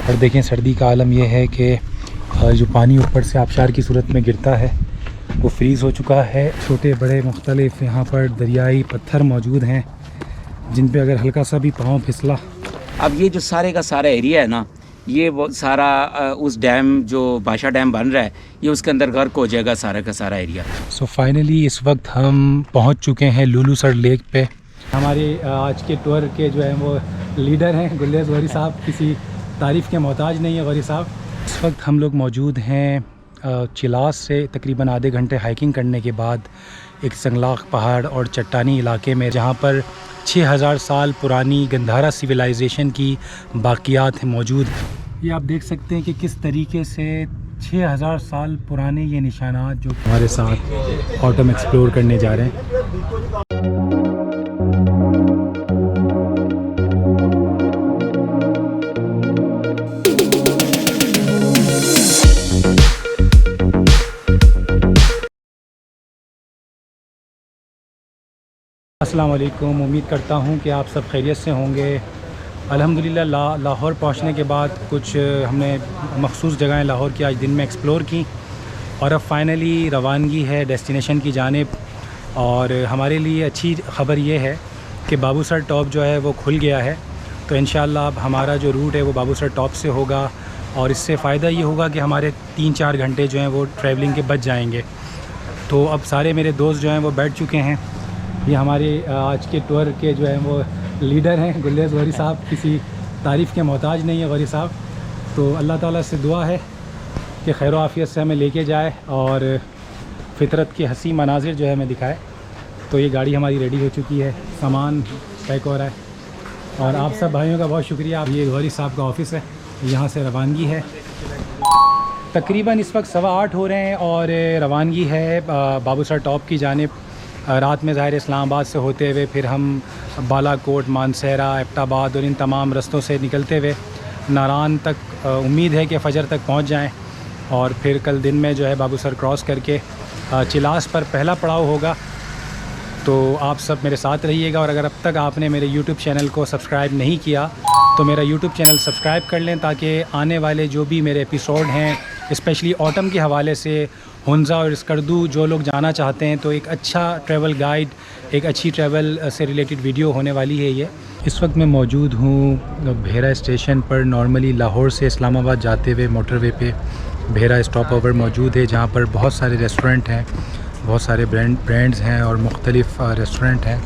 और देखें सर्दी का आलम यह है कि जो पानी ऊपर से आबशार की सूरत में गिरता है वो फ्रीज़ हो चुका है। छोटे बड़े मुख्तलिफ यहाँ पर दरियाई पत्थर मौजूद हैं जिन पे अगर हल्का सा भी पाँव फिसला। अब ये जो सारे का सारा एरिया है ना, ये वो सारा उस डैम जो बादशाह डैम बन रहा है ये उसके अंदर गर्क हो जाएगा सारा का सारा एरिया। सो फाइनली इस वक्त हम पहुँच चुके हैं लुलूसर लेक पे। हमारे आज के टूर के जो है वो लीडर हैं गुलेज़ गौरी साहब, किसी तारीफ़ के मोहताज नहीं है गौरी साहब। इस वक्त हम लोग मौजूद हैं चिलास से तकरीबन आधे घंटे हाइकिंग करने के बाद एक संगलाख पहाड़ और चट्टानी इलाके में, जहाँ पर 6000 साल पुरानी गंधारा सिविलाइजेशन की बाक़ियात मौजूद हैं। ये आप देख सकते हैं कि किस तरीके से 6000 साल पुराने ये निशानात जो हमारे साथ ऑटम एक्सप्लोर करने जा रहे हैं। अस्सलाम वालेकुम, उम्मीद करता हूँ कि आप सब खैरियत से होंगे। अल्हम्दुलिल्लाह लाहौर पहुँचने के बाद कुछ हमने मखसूस जगहें लाहौर की आज दिन में एक्सप्लोर की और अब फाइनली रवानगी है डेस्टिनेशन की जानिब। और हमारे लिए अच्छी ख़बर ये है कि बाबूसर टॉप जो है वो खुल गया है, तो इंशाअल्लाह अब हमारा जो रूट है वो बाबूसर टॉप से होगा और इससे फ़ायदा ये होगा कि हमारे 3-4 घंटे जो हैं वो ट्रैवलिंग के बच जाएंगे। तो अब सारे मेरे दोस्त जो हैं वो बैठ चुके हैं। ये हमारे आज के टूर के जो हैं वो लीडर हैं गुलेज़ गौरी साहब, किसी तारीफ़ के मोहताज नहीं है गौरी साहब। तो अल्लाह ताला से दुआ है कि खैर आफ़ियत से हमें लेके जाए और फ़ितरत के हसी मनाजिर जो है हमें दिखाए। तो ये गाड़ी हमारी रेडी हो चुकी है, सामान पैक हो रहा है और आप सब भाइयों का बहुत शुक्रिया। ये गौरी साहब का ऑफ़िस है, यहाँ से रवानगी है। तकरीबन इस वक्त 8:15 हो रहे हैं और रवानगी है बाबूसर टॉप की जानिब। रात में ज़ाहिर इस्लामाबाद से होते हुए फिर हम बालाकोट, मानसहरा, एबटाबाद और इन तमाम रस्तों से निकलते हुए नारान तक उम्मीद है कि फ़जर तक पहुंच जाएं और फिर कल दिन में जो है बाबूसर क्रॉस करके चिलास पर पहला पड़ाव होगा। तो आप सब मेरे साथ रहिएगा और अगर अब तक आपने मेरे YouTube चैनल को सब्सक्राइब नहीं किया तो मेरा YouTube चैनल सब्सक्राइब कर लें ताकि आने वाले जो भी मेरे एपिसोड हैं स्पेशली ऑटम के हवाले से हुंजा और स्कर्दू जो लोग जाना चाहते हैं तो एक अच्छा ट्रैवल गाइड, एक अच्छी ट्रैवल से रिलेटेड वीडियो होने वाली है ये। इस वक्त मैं मौजूद हूँ भेरा स्टेशन पर। नॉर्मली लाहौर से इस्लामाबाद जाते हुए मोटरवे पे भेरा स्टॉप ओवर मौजूद है जहाँ पर बहुत सारे रेस्टोरेंट हैं, बहुत सारे ब्रांड्स हैं और मुख्तलिफ़ रेस्टोरेंट हैं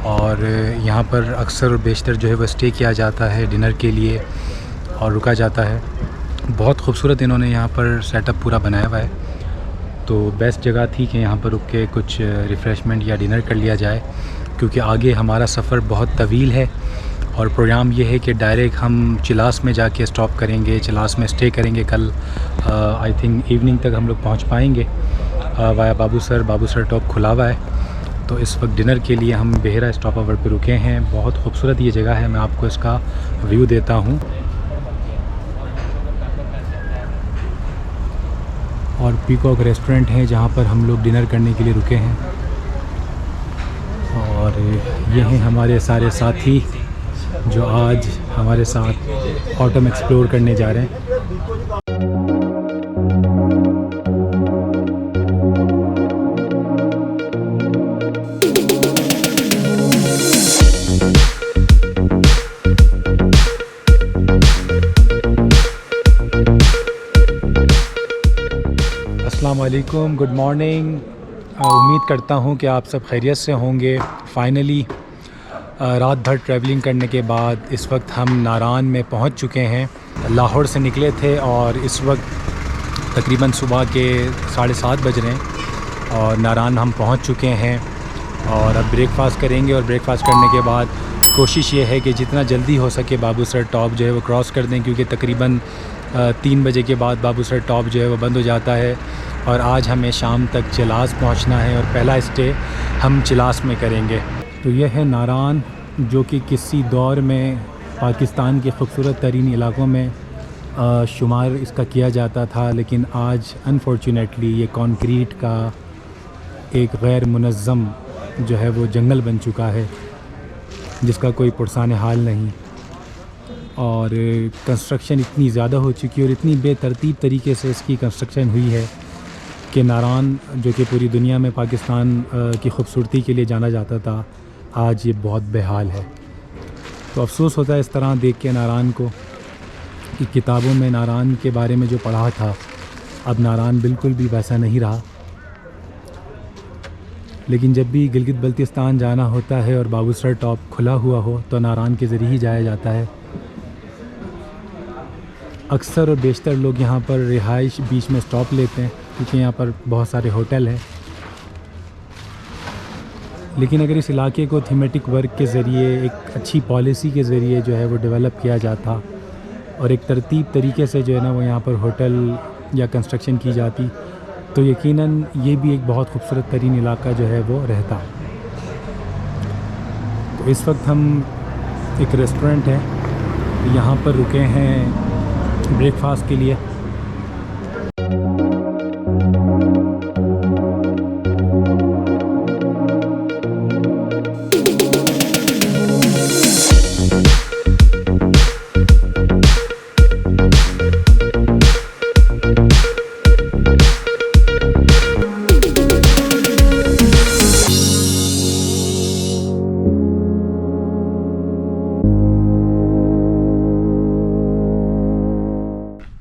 और यहाँ पर अक्सर और बेशतर जो है वह स्टे किया जाता है डिनर के लिए और रुका जाता है। बहुत खूबसूरत इन्होंने यहाँ पर सेटअप पूरा बनाया हुआ है, तो बेस्ट जगह थी कि यहाँ पर रुक के कुछ रिफ़्रेशमेंट या डिनर कर लिया जाए क्योंकि आगे हमारा सफ़र बहुत तवील है और प्रोग्राम ये है कि डायरेक्ट हम चिलास में जाके स्टॉप करेंगे, चिलास में स्टे करेंगे। कल आई थिंक इवनिंग तक हम लोग पहुँच पाएंगे वाया बाबूसर टॉप खुला हुआ है। तो इस वक्त डिनर के लिए हम बेहरा स्टॉप ओवर पर रुके हैं। बहुत खूबसूरत ये जगह है, मैं आपको इसका व्यू देता हूँ। और पीकॉक रेस्टोरेंट है जहाँ पर हम लोग डिनर करने के लिए रुके हैं और ये हैं हमारे सारे साथी जो आज हमारे साथ ऑटम एक्सप्लोर करने जा रहे हैं। अस्सलाम वालेकुम, गुड मॉर्निंग। उम्मीद करता हूँ कि आप सब खैरियत से होंगे। फाइनली रात भर ट्रैवलिंग करने के बाद इस वक्त हम नारान में पहुँच चुके हैं। लाहौर से निकले थे और इस वक्त तकरीबन सुबह के 7:30 बज रहे हैं और नारान हम पहुँच चुके हैं और अब ब्रेकफास्ट करेंगे और ब्रेकफास्ट करने के बाद कोशिश ये है कि जितना जल्दी हो सके बाबूसर टॉप जो है वो क्रॉस कर दें क्योंकि तकरीबन 3 बजे के बाद बाबूसर टॉप जो है वो बंद हो जाता है और आज हमें शाम तक चिलास पहुंचना है और पहला स्टे हम चिलास में करेंगे। तो यह है नारान जो कि किसी दौर में पाकिस्तान के खूबसूरत तरीन इलाकों में शुमार इसका किया जाता था, लेकिन आज अनफॉर्चुनेटली ये कंक्रीट का एक गैर मुनज़्ज़म जो है वो जंगल बन चुका है जिसका कोई पुरसाने हाल नहीं। और कंस्ट्रक्शन इतनी ज़्यादा हो चुकी है और इतनी बेतरतीब तरीके से इसकी कंस्ट्रक्शन हुई है कि नारान, जो कि पूरी दुनिया में पाकिस्तान की खूबसूरती के लिए जाना जाता था, आज ये बहुत बेहाल है। तो अफसोस होता है इस तरह देख के नारान को कि किताबों में नारान के बारे में जो पढ़ा था, अब नारान बिल्कुल भी वैसा नहीं रहा। लेकिन जब भी गिलगित बल्तिस्तान जाना होता है और बाबूसर टॉप खुला हुआ हो तो नारान के ज़रिए ही जाया जाता है। अक्सर और बेशतर लोग यहाँ पर रिहाइश बीच में स्टॉप लेते हैं क्योंकि यहाँ पर बहुत सारे होटल हैं। लेकिन अगर इस इलाके को थीमेटिक वर्क के ज़रिए, एक अच्छी पॉलिसी के ज़रिए जो है वो डेवलप किया जाता और एक तरतीब तरीके से जो है ना वो यहाँ पर होटल या कंस्ट्रक्शन की जाती, तो यकीनन ये भी एक बहुत खूबसूरत तरीन इलाका जो है वो रहता। तो इस वक्त हम एक रेस्टोरेंट है, यहाँ पर रुके हैं ब्रेकफास्ट के लिए।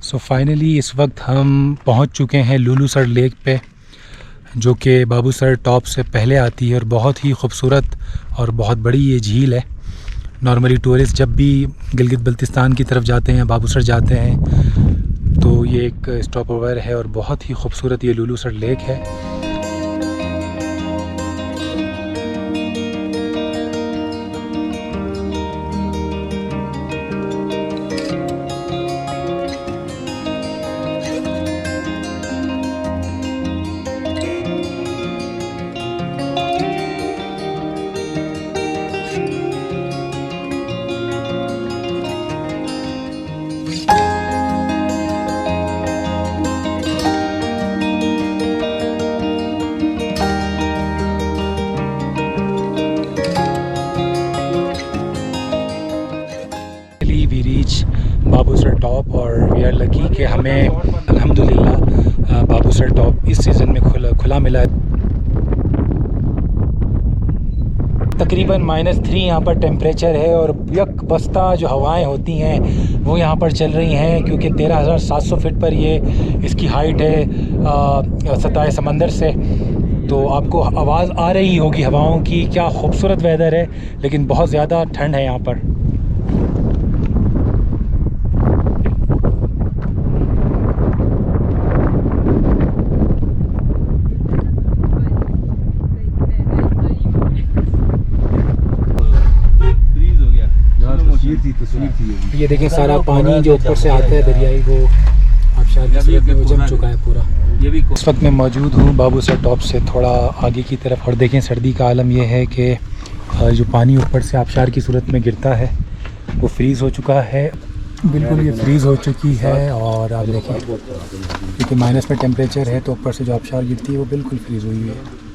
सो फाइनली इस वक्त हम पहुंच चुके हैं लुलूसर लेक पे, जो कि बाबूसर टॉप से पहले आती है और बहुत ही खूबसूरत और बहुत बड़ी ये झील है। नॉर्मली टूरिस्ट जब भी गिलगित बल्तिस्तान की तरफ जाते हैं, बाबूसर जाते हैं, तो ये एक स्टॉप ओवर है और बहुत ही खूबसूरत ये लुलूसर लेक है। वी रीच बाबूसर टॉप और वी आर लकी कि हमें अल्हम्दुलिल्लाह बाबूसर टॉप इस सीज़न में खुला मिला। तकरीबन -3 यहाँ पर टेम्परेचर है और यक बस्ता जो हवाएं होती हैं वो यहाँ पर चल रही हैं, क्योंकि 13,700 फीट पर ये इसकी हाइट है सतह समंदर से। तो आपको आवाज़ आ रही होगी हवाओं की। क्या खूबसूरत वेदर है, लेकिन बहुत ज़्यादा ठंड है यहाँ पर। ये देखें सारा पानी जो ऊपर से आता है दरियाई, वो आबशार की सूरत में वो जम चुका है पूरा। ये भी इस वक्त मैं मौजूद हूँ बाबूसर टॉप से थोड़ा आगे की तरफ और देखें सर्दी का आलम यह है कि जो पानी ऊपर से आबशार की सूरत में गिरता है वो फ्रीज़ हो चुका है, बिल्कुल ये फ्रीज़ हो चुकी है। और आप देखें क्योंकि माइनस में टेम्परेचर है तो ऊपर से जो आबशार गिरती है वो बिल्कुल फ्रीज़ हुई है।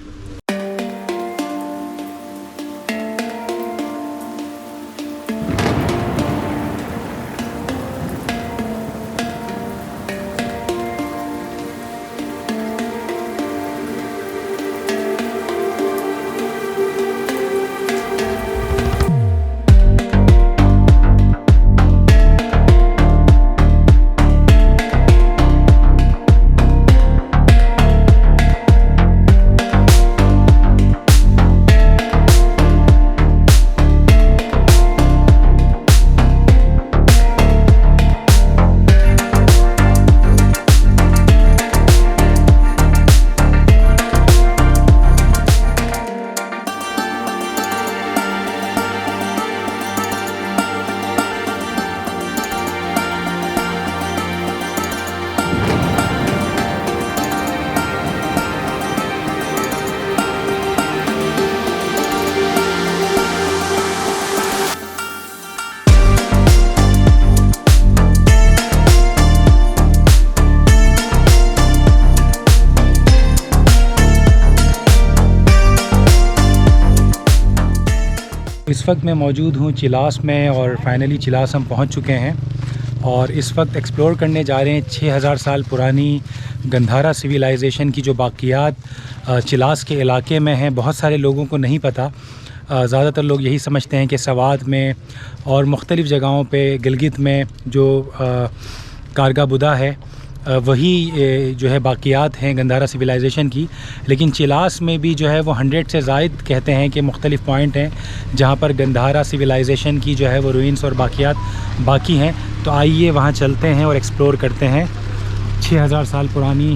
इस वक्त मैं मौजूद हूँ चिलास में और फाइनली चिलास हम पहुँच चुके हैं और इस वक्त एक्सप्लोर करने जा रहे हैं 6000 साल पुरानी गंधारा सिविलाइजेशन की जो बाक़ियात चिलास के इलाके में हैं। बहुत सारे लोगों को नहीं पता, ज़्यादातर लोग यही समझते हैं कि सवात में और मुख्तलिफ़ जगहों पे गिलगित में जो कारगा बुदा है वही जो है बाक़ियात हैं गंधारा सिविलाइजेशन की। लेकिन चिलास में भी जो है वो 100 से ज़ायद कहते हैं कि मुख्तलिफ़ पॉइंट हैं जहाँ पर गंधारा सिविलाइजेशन की जो है वो रूइंस और बाक़ियात बाकी हैं। तो आइए वहाँ चलते हैं और एक्सप्लोर करते हैं 6000 साल पुरानी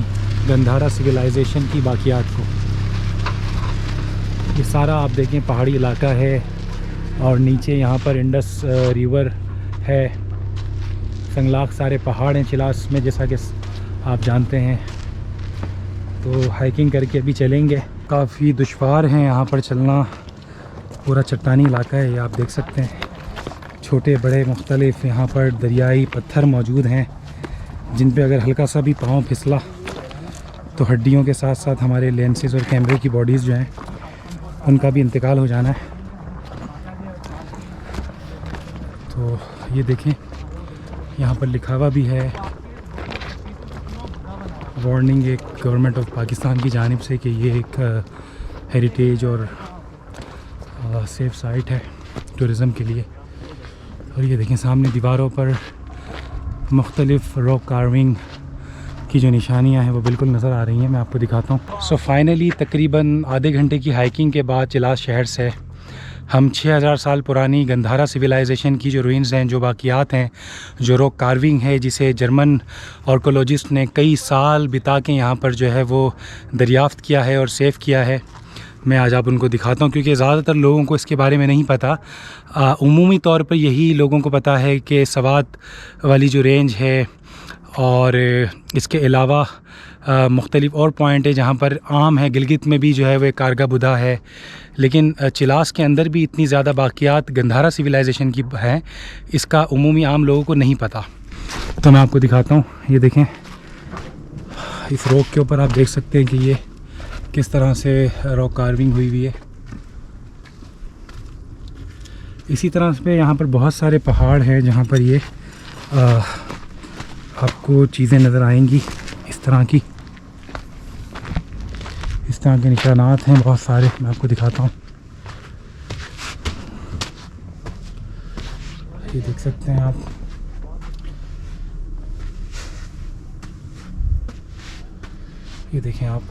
गंधारा सिविलाइजेशन की बाक़ियात को। ये सारा आप देखें पहाड़ी इलाका है और नीचे यहाँ पर इंडस रिवर है। संगलाख सारे पहाड़ हैं चिलास में, जैसा कि आप जानते हैं। तो हाइकिंग करके अभी चलेंगे। काफ़ी दुश्वार हैं यहाँ पर चलना, पूरा चट्टानी इलाका है। ये आप देख सकते हैं छोटे बड़े मुख्तलिफ़ यहाँ पर दरियाई पत्थर मौजूद हैं जिन पे अगर हल्का सा भी पाँव फिसला तो हड्डियों के साथ साथ हमारे लेंसेज और कैमरे की बॉडीज़ जो हैं उनका भी इंतकाल हो जाना है। तो ये देखें यहाँ पर लिखा हुआ भी है वार्निंग एक गवर्नमेंट ऑफ पाकिस्तान की जानिब से कि ये एक हेरिटेज और सेफ साइट है टूरिज़म के लिए। और ये देखें सामने दीवारों पर मुख्तलिफ़ रॉक कार्विंग की जो निशानियां हैं वो बिल्कुल नज़र आ रही हैं। मैं आपको दिखाता हूँ। सो फाइनली तकरीबन आधे घंटे की हाइकिंग के बाद चिलास शहर से हम 6000 साल पुरानी गंधारा सिविलाइजेशन की जो रूइंस हैं, जो बाक़ियात हैं, जो रॉक कार्विंग है जिसे जर्मन आर्कोलॉजिस्ट ने कई साल बिता के यहाँ पर जो है वो दरियाफ़्त किया है और सेव किया है, मैं आज आप उनको दिखाता हूँ। क्योंकि ज़्यादातर लोगों को इसके बारे में नहीं पता। उमूमी तौर पर यही लोगों को पता है कि सवात वाली जो रेंज है और इसके अलावा मुख्तलिफ़ और पॉइंट है जहाँ पर आम है। गिलगित में भी जो है वह कारगा बुदा है, लेकिन चिलास के अंदर भी इतनी ज़्यादा बाक़ियात गंधारा सिविलाइजेशन की हैं, इसका उमूमी आम लोगों को नहीं पता। तो मैं आपको दिखाता हूँ। ये देखें इस रॉक के ऊपर आप देख सकते हैं कि ये किस तरह से रॉक कार्विंग हुई हुई है। इसी तरह से यहाँ पर बहुत सारे पहाड़ हैं जहाँ पर ये आपको चीज़ें नज़र आएंगी इस तरह की। इस तरह के निशानात हैं बहुत सारे, मैं आपको दिखाता हूँ। ये देख सकते हैं आप। ये देखें आप,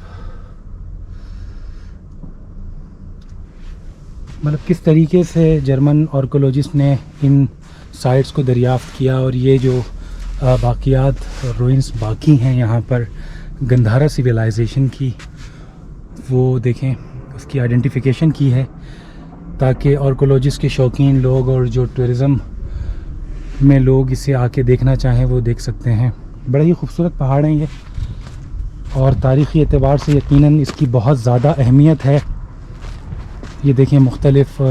मतलब किस तरीके से जर्मन आर्कोलॉजिस्ट ने इन साइट्स को दरियाफ़्त किया। और ये जो बाक़ियात रूइंस बाकी हैं यहाँ पर गंधारा सिविलाइजेशन की, वो देखें उसकी आइडेंटिफिकेशन की है ताकि आर्कोलॉजिस्ट के शौकीन लोग और जो टूरिज़म में लोग इसे आके देखना चाहें वो देख सकते हैं। बड़ा ही खूबसूरत पहाड़ हैं ये और तारीख़ी एतबार से यकीनन इसकी बहुत ज़्यादा अहमियत है। ये देखें मुख्तलिफ़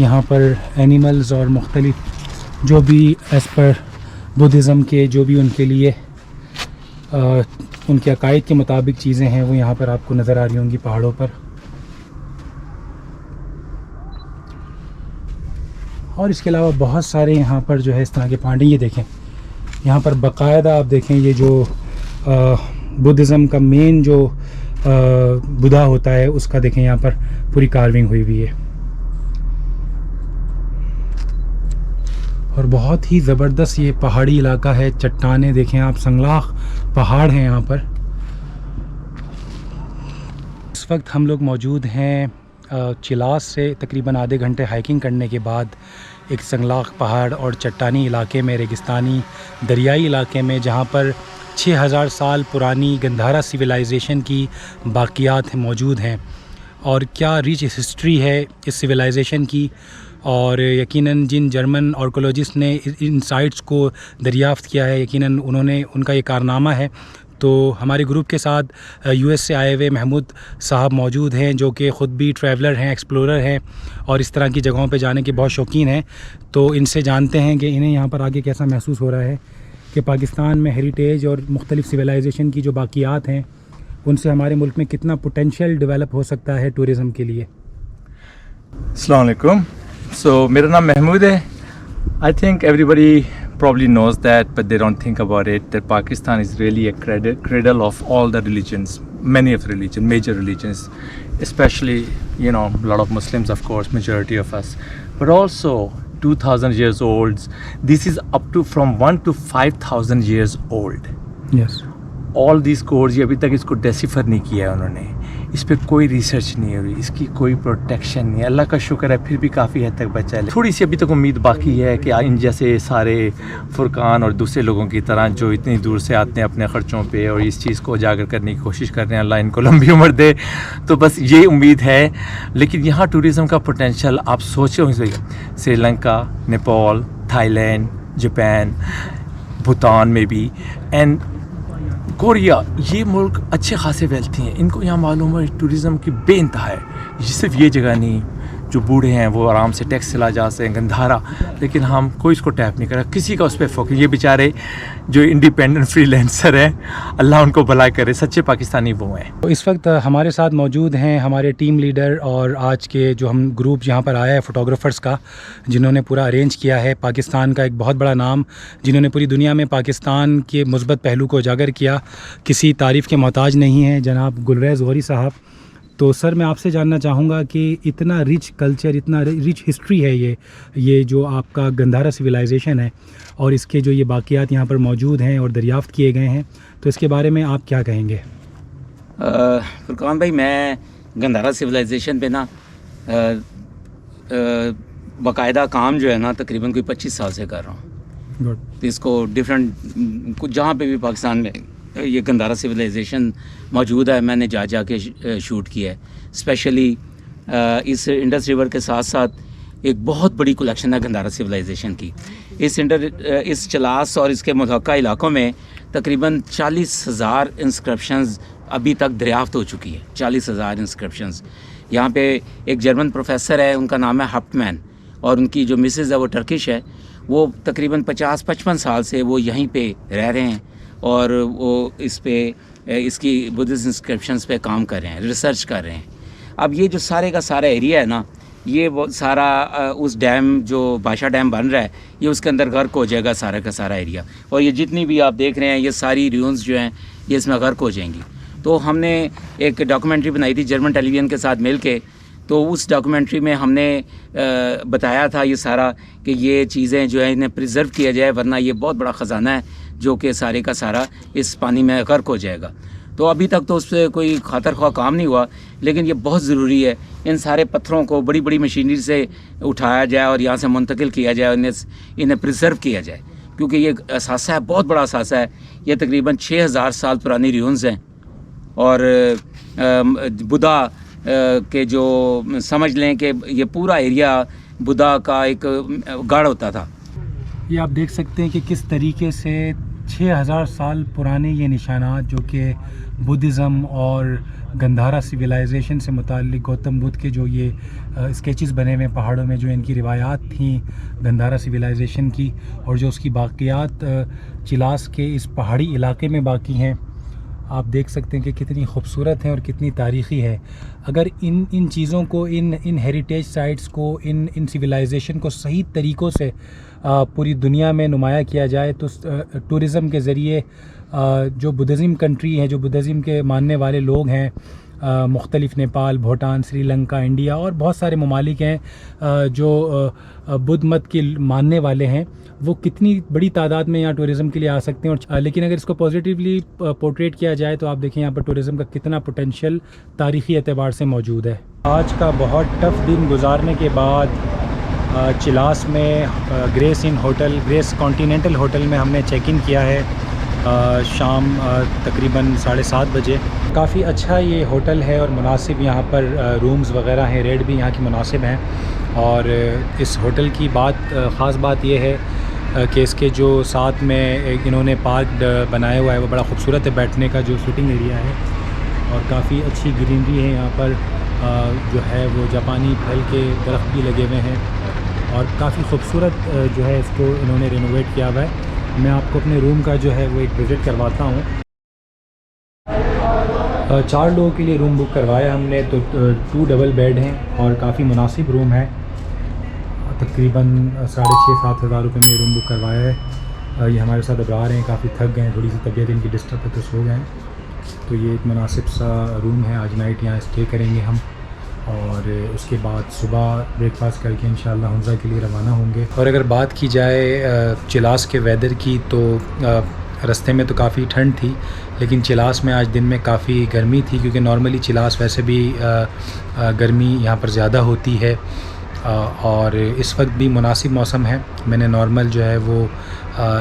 यहाँ पर एनिमल्स और मुख्तलिफ़ जो भी एज़ पर बुद्धिज़्म के जो भी उनके लिए उनके अकायद के मुताबिक चीज़ें हैं वो यहाँ पर आपको नज़र आ रही होंगी पहाड़ों पर। और इसके अलावा बहुत सारे यहाँ पर जो है इस तरह के पांडे। ये देखें यहाँ पर बाकायदा आप देखें ये जो बुद्धिज़्म का मेन जो बुधा होता है उसका देखें यहाँ पर पूरी कार्विंग हुई हुई है। और बहुत ही ज़बरदस्त ये पहाड़ी इलाका है। चट्टानें देखें आप, संगलाख पहाड़ हैं यहाँ पर। इस वक्त हम लोग मौजूद हैं चिलास से तकरीबन आधे घंटे हाइकिंग करने के बाद एक संगलाख पहाड़ और चट्टानी इलाके में, रेगिस्तानी दरियाई इलाके में, जहाँ पर 6000 साल पुरानी गंधारा सिविलाइजेशन की बाक़ियात मौजूद हैं। और क्या रिच हिस्ट्री है इस सिविलाइजेशन की। और यकीनन जिन जर्मन आर्कोलॉजिस्ट ने इन साइट्स को दरियाफ़्त किया है, यकीनन उन्होंने उनका ये कारनामा है। तो हमारे ग्रुप के साथ यूएस से आए हुए महमूद साहब मौजूद हैं जो कि ख़ुद भी ट्रैवलर हैं, एक्सप्लोरर हैं और इस तरह की जगहों पे जाने के बहुत शौकीन हैं। तो इनसे जानते हैं कि इन्हें यहाँ पर आके कैसा महसूस हो रहा है कि पाकिस्तान में हेरिटेज और मुख्तलिफ़ सिविलाइजेशन की जो बाक़ियात हैं उनसे हमारे मुल्क में कितना पोटेंशियल डेवलप हो सकता है टूरिज़म के लिए। अस्सलाम वालेकुम। So, मेरा नाम महमूद है. I think everybody probably knows that, but they don't think about it, that Pakistan is really a cradle of all the religions, many of the religions, major religions, especially, you know, a lot of Muslims, of course, majority of us, but also 2000 years old. This is up to from 1 to 5000 years old. Yes. All this codes, ये अभी तक इसको decipher नहीं किया है उन्होंने, इस पर कोई रिसर्च नहीं हुई, इसकी कोई प्रोटेक्शन नहीं है. अल्लाह का शुक्र है फिर भी काफ़ी हद तक बचा है. थोड़ी सी अभी तक उम्मीद बाकी है कि इन जैसे सारे फुरकान और दूसरे लोगों की तरह जो इतनी दूर से आते हैं अपने ख़र्चों पे और इस चीज़ को उजागर करने की कोशिश कर रहे हैं, अल्लाह इनको लंबी उम्र दे. तो बस ये उम्मीद है. लेकिन यहाँ टूरिज़म का पोटेंशल आप सोचे होंगे, श्रीलंका, नेपाल, थाईलैंड, जापान, भूटान में भी, एंड कोरिया, ये मुल्क अच्छे खासे वेल्थी हैं. इनको यहाँ मालूम है टूरिज़म की बेइंतहा है. सिर्फ ये जगह नहीं, जो बूढ़े हैं वो आराम से टैक्स चला जा सकते हैं, गंधारा, लेकिन हम कोई इसको टैप नहीं करा, किसी का उस पर फोकस. ये बेचारे जो इंडिपेंडेंट फ्रीलांसर हैं, अल्लाह उनको भला करे, सच्चे पाकिस्तानी वो हैं. तो इस वक्त हमारे साथ मौजूद हैं हमारे टीम लीडर और आज के जो हम ग्रुप यहाँ पर आया है फ़ोटोग्राफ़र्स का, जिन्होंने पूरा अरेंज किया है. पाकिस्तान का एक बहुत बड़ा नाम, जिन्होंने पूरी दुनिया में पाकिस्तान के मुस्बत पहलू को उजागर किया, किसी तारीफ़ के मोहताज नहीं है, जनाब गुलरेज़ गौरी साहब. तो सर, मैं आपसे जानना चाहूँगा कि इतना रिच कल्चर, इतना रिच हिस्ट्री है ये जो आपका गंधारा सिविलाइजेशन है और इसके जो ये बाक़ियात यहाँ पर मौजूद हैं और दरियाफ़्त किए गए हैं, तो इसके बारे में आप क्या कहेंगे? फुरकान भाई, मैं गंधारा सिविलाइजेशन पे ना बाकायदा काम जो है ना तकरीबन कोई 25 साल से कर रहा हूँ. तो इसको डिफरेंट कुछ जहाँ पे भी पाकिस्तान में ये गंधारा सिविलाइजेशन मौजूद है, मैंने जा के शूट किया है. स्पेशली इस इंडस रिवर के साथ साथ एक बहुत बड़ी कलेक्शन है गंधारा सिविलाइजेशन की. इस चलास और इसके मुतहक्का इलाकों में तकरीबन 40,000 इंस्क्रिप्शंस अभी तक दरियाफ्त हो चुकी है. 40,000 इंस्क्रिप्शंस. यहाँ पे एक जर्मन प्रोफेसर है, उनका नाम है हाफ्टमैन, और उनकी जो मिसेज़ है वो टर्किश है. वो तकरीबन 50-55 साल से वो यहीं पे रह रहे हैं और वो इसकी बुद्धिस्ट इंस्क्रिप्शंस पे काम कर रहे हैं, रिसर्च कर रहे हैं. अब ये जो सारे का सारा एरिया है ना, ये वो सारा उस डैम जो बादशाह डैम बन रहा है, ये उसके अंदर गर्क हो जाएगा सारा का सारा एरिया. और ये जितनी भी आप देख रहे हैं, ये सारी र्यून्स जो हैं ये इसमें गर्क हो जाएंगी. तो हमने एक डॉक्यूमेंट्री बनाई थी जर्मन टेलीविज़न के साथ मिल के. तो उस डॉक्यूमेंट्री में हमने बताया था ये सारा कि ये चीज़ें जो है इन्हें प्रिजर्व किया जाए, वरना ये बहुत बड़ा ख़जाना है जो कि सारे का सारा इस पानी में गर्क हो जाएगा. तो अभी तक तो उस पर कोई खातर ख्वाह काम नहीं हुआ, लेकिन ये बहुत ज़रूरी है इन सारे पत्थरों को बड़ी बड़ी मशीनरी से उठाया जाए और यहाँ से मुंतकिल किया जाए और इन्हें प्रिजर्व किया जाए, क्योंकि ये असासा है, बहुत बड़ा असासा है. ये तकरीबन 6000 साल पुरानी र्यून्स हैं. और बुधा के जो समझ लें कि ये पूरा एरिया बुधा का एक गढ़ होता था. ये आप देख सकते हैं कि किस तरीके से 6000 साल पुराने ये निशानात जो कि बुद्धिज़्म और गंधारा सिविलाइजेशन से मुताल्लिक गौतम बुद्ध के जो ये स्केचेस बने हुए पहाड़ों में, जो इनकी रिवायात थी गंधारा सिविलाइजेशन की, और जो उसकी बाक़ियात चिलास के इस पहाड़ी इलाके में बाकी हैं, आप देख सकते हैं कि कितनी खूबसूरत हैं और कितनी तारीख़ी है. अगर इन चीज़ों को, इन हेरिटेज साइट्स को, इन सिविलाइजेशन को सही तरीक़ों से पूरी दुनिया में नुमाया किया जाए, तो टूरिज़म के ज़रिए जो बुद्धिज़्म कंट्री है, जो बुद्धिज़्म के मानने वाले लोग हैं, मुख्तलिफ़ नेपाल, भूटान, श्रीलंका, इंडिया और बहुत सारे ममालिक हैं जो बुद्ध मत के मानने वाले हैं, वो कितनी बड़ी तादाद में यहाँ टूरिज़म के लिए आ सकते हैं. और लेकिन अगर इसको पॉजिटिवली पोर्ट्रेट किया जाए तो आप देखें यहाँ पर टूरिज़म का कितना पोटेंशियल तारीख़ी एतबार से मौजूद है. आज का बहुत टफ़ दिन गुजारने के बाद चिलास में ग्रेस कॉन्टिनेंटल होटल में हमने चेक इन किया है शाम तकरीबन 7:30 बजे. काफ़ी अच्छा ये होटल है और मुनासिब यहाँ पर रूम्स वगैरह हैं, रेट भी यहाँ की मुनासिब हैं. और इस होटल की ख़ास बात ये है कि इसके जो साथ में एक इन्होंने पार्क बनाया हुआ है, वो बड़ा खूबसूरत है बैठने का जो सिटिंग एरिया है, और काफ़ी अच्छी ग्रीनरी है यहाँ पर. जो है वो जापानी फल के दरख्त भी लगे हुए हैं और काफ़ी खूबसूरत जो है इसको इन्होंने रेनोवेट किया हुआ है. मैं आपको अपने रूम का जो है वो एक विज़िट करवाता हूँ. 4 लोगों के लिए रूम बुक करवाया हमने, तो 2 डबल बेड हैं और काफ़ी मुनासिब रूम है. तकरीबन 6,500-7 हज़ार रुपये में ये रूम बुक करवाया है। ये हमारे साथ अबरार हैं, काफ़ी थक गए हैं, थोड़ी सी तबीयत इनकी डिस्टर्ब है तो सो गए हैं। तो ये एक मुनासिब सा रूम है, आज नाइट यहाँ स्टे करेंगे हम और उसके बाद सुबह ब्रेकफास्ट करके इंशाल्लाह हुंज़ा के लिए रवाना होंगे। और अगर बात की जाए चिलास के वेदर की तो रास्ते में तो काफ़ी ठंड थी, लेकिन चिलास में आज दिन में काफ़ी गर्मी थी, क्योंकि नॉर्मली चिलास वैसे भी गर्मी यहाँ पर ज़्यादा होती है और इस वक्त भी मुनासिब मौसम है। मैंने नॉर्मल जो है वो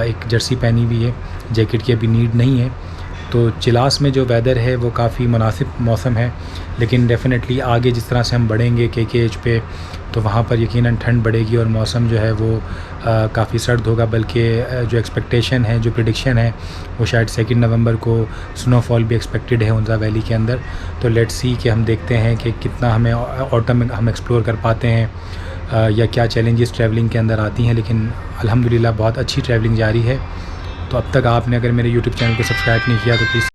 एक जर्सी पहनी हुई है, जैकेट की अभी नीड नहीं है। तो चिलास में जो वेदर है वो काफ़ी मुनासिब मौसम है, लेकिन डेफ़िनेटली आगे जिस तरह से हम बढ़ेंगे KKH पे तो वहाँ पर यकीनन ठंड बढ़ेगी और मौसम जो है वो काफ़ी सर्द होगा। बल्कि जो एक्सपेक्टेशन है, जो प्रेडिक्शन है, वो शायद 2 नवंबर को स्नोफॉल भी एक्सपेक्टेड है हुंज़ा वैली के अंदर। तो लेट्स सी कि हम देखते हैं कि कितना हमें ऑटम में हम एक्सप्लोर कर पाते हैं या क्या चैलेंजेस ट्रैवलिंग के अंदर आती हैं। लेकिन अल्हम्दुलिल्लाह बहुत अच्छी ट्रैवलिंग जारी है। तो अब तक आपने अगर मेरे YouTube चैनल को सब्सक्राइब नहीं किया तो प्लीज़